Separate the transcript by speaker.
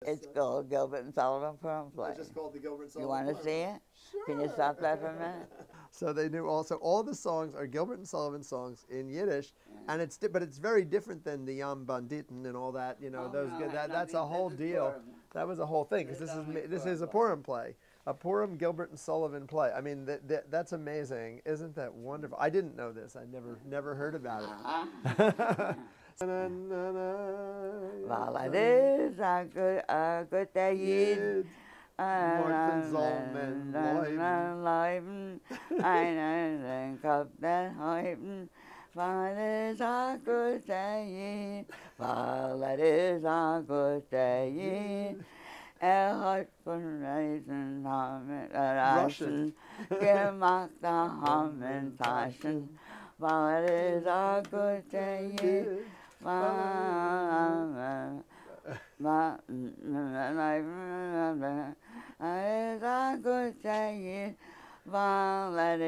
Speaker 1: It's called Gilbert and Sullivan Purim play.
Speaker 2: It's just called the Gilbert and
Speaker 1: You
Speaker 2: Sullivan
Speaker 1: want to see it?
Speaker 2: Sure.
Speaker 1: Can you stop that for a minute?
Speaker 2: So they knew also all the songs are Gilbert and Sullivan songs in Yiddish, and but it's very different than the Yam Banditen and all that. You know, that's a whole deal. That was a whole thing because this is a Purim play, a Purim Gilbert and Sullivan play. I mean, that's amazing, isn't that wonderful? I didn't know this. I never heard about it.
Speaker 1: Well, it is a good day.
Speaker 2: Morgen soll man
Speaker 1: Leben, einen Kopf den Häupten, weil es a good day, weil it is a good day. Hat von Reisen Reisen gemacht, haben Taschen, weil it is a good day. It's a good day, while it